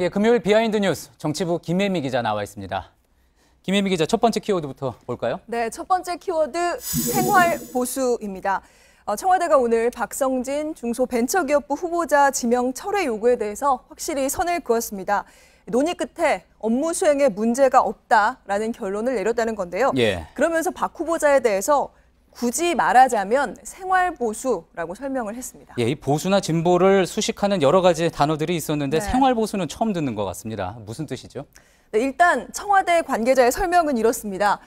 예, 금요일 비하인드 뉴스 정치부 김혜미 기자 나와 있습니다. 김혜미 기자, 첫 번째 키워드부터 볼까요? 네, 첫 번째 키워드 생활보수입니다. 청와대가 오늘 박성진 중소벤처기업부 후보자 지명 철회 요구에 대해서 확실히 선을 그었습니다. 논의 끝에 업무 수행에 문제가 없다라는 결론을 내렸다는 건데요. 예. 그러면서 박 후보자에 대해서 굳이 말하자면 생활보수라고 설명을 했습니다. 예, 이 보수나 진보를 수식하는 여러 가지 단어들이 있었는데 네. 생활보수는 처음 듣는 것 같습니다. 무슨 뜻이죠? 네, 일단 청와대 관계자의 설명은 이렇습니다.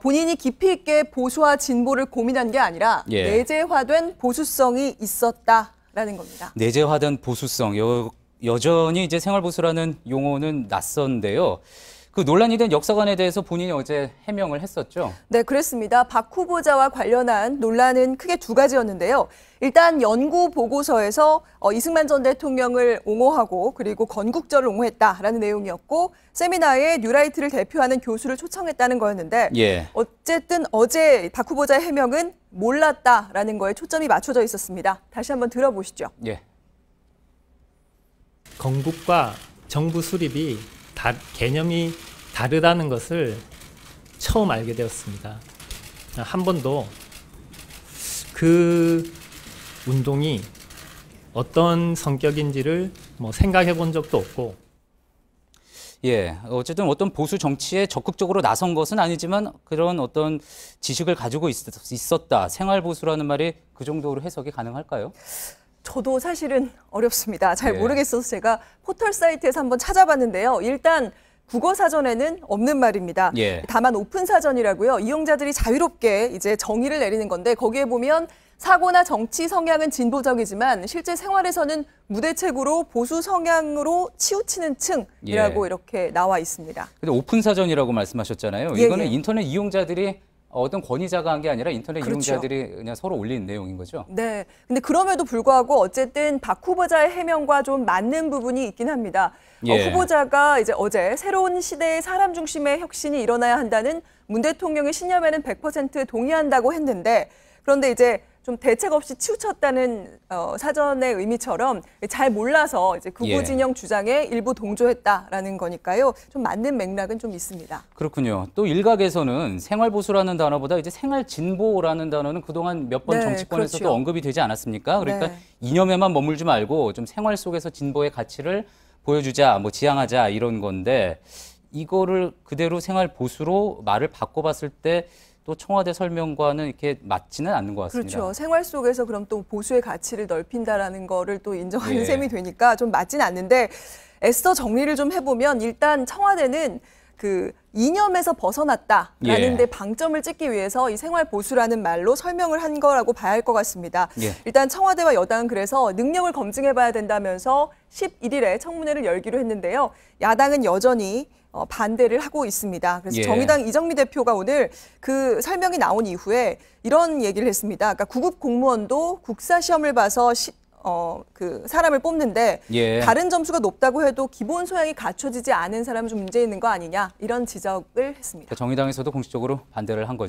본인이 깊이 있게 보수와 진보를 고민한 게 아니라 예. 내재화된 보수성이 있었다라는 겁니다. 내재화된 보수성, 여전히 이제 생활보수라는 용어는 낯선데요. 그 논란이 된 역사관에 대해서 본인이 어제 해명을 했었죠. 네, 그렇습니다. 박 후보자와 관련한 논란은 크게 두 가지였는데요. 일단 연구 보고서에서 이승만 전 대통령을 옹호하고 그리고 건국절을 옹호했다라는 내용이었고, 세미나에 뉴라이트를 대표하는 교수를 초청했다는 거였는데, 예. 어쨌든 어제 박 후보자의 해명은 몰랐다라는 거에 초점이 맞춰져 있었습니다. 다시 한번 들어보시죠. 예. 건국과 정부 수립이 개념이 다르다는 것을 처음 알게 되었습니다. 한 번도 그 운동이 어떤 성격인지를 생각해 본 적도 없고. 예, 어쨌든 어떤 보수 정치에 적극적으로 나선 것은 아니지만 그런 어떤 지식을 가지고 있었다. 생활보수라는 말이 그 정도로 해석이 가능할까요? 저도 사실은 어렵습니다. 잘 예. 모르겠어서 제가 포털 사이트에서 한번 찾아봤는데요. 일단 국어사전에는 없는 말입니다. 예. 다만 오픈사전이라고요. 이용자들이 자유롭게 이제 정의를 내리는 건데, 거기에 보면 사고나 정치 성향은 진보적이지만 실제 생활에서는 무대책으로 보수 성향으로 치우치는 층이라고 예. 이렇게 나와 있습니다. 근데 오픈 사전이라고 말씀하셨잖아요. 예, 이거는 예. 인터넷 이용자들이 어떤 권위자가 한 게 아니라 인터넷 그렇죠. 이용자들이 그냥 서로 올린 내용인 거죠. 네. 근데 그럼에도 불구하고 어쨌든 박 후보자의 해명과 좀 맞는 부분이 있긴 합니다. 예. 후보자가 이제 어제 새로운 시대의 사람 중심의 혁신이 일어나야 한다는 문 대통령의 신념에는 100% 동의한다고 했는데, 그런데 이제 좀 대책 없이 치우쳤다는 사전의 의미처럼 잘 몰라서 이제 극우 진영 주장에 일부 동조했다라는 거니까요. 좀 맞는 맥락은 좀 있습니다. 그렇군요. 또 일각에서는 생활보수라는 단어보다 이제 생활진보라는 단어는 그동안 몇 번 네, 정치권에서도 그렇죠. 언급이 되지 않았습니까? 그러니까 네. 이념에만 머물지 말고 좀 생활 속에서 진보의 가치를 보여주자, 지향하자 이런 건데, 이거를 그대로 생활보수로 말을 바꿔봤을 때 또 청와대 설명과는 이렇게 맞지는 않는 것 같습니다. 그렇죠. 생활 속에서 그럼 또 보수의 가치를 넓힌다라는 거를 또 인정하는 예. 셈이 되니까 좀 맞지는 않는데, 애써 정리를 좀 해보면 일단 청와대는 그 이념에서 벗어났다라는 예. 데 방점을 찍기 위해서 이 생활 보수라는 말로 설명을 한 거라고 봐야 할 것 같습니다. 예. 일단 청와대와 여당은 그래서 능력을 검증해봐야 된다면서 11일에 청문회를 열기로 했는데요. 야당은 여전히 반대를 하고 있습니다. 그래서 예. 정의당 이정미 대표가 오늘 그 설명이 나온 이후에 이런 얘기를 했습니다. 그러니까 구급 공무원도 국사 시험을 봐서 그 사람을 뽑는데 예. 다른 점수가 높다고 해도 기본 소양이 갖춰지지 않은 사람은 좀 문제 있는 거 아니냐, 이런 지적을 했습니다. 정의당에서도 공식적으로 반대를 한 거죠.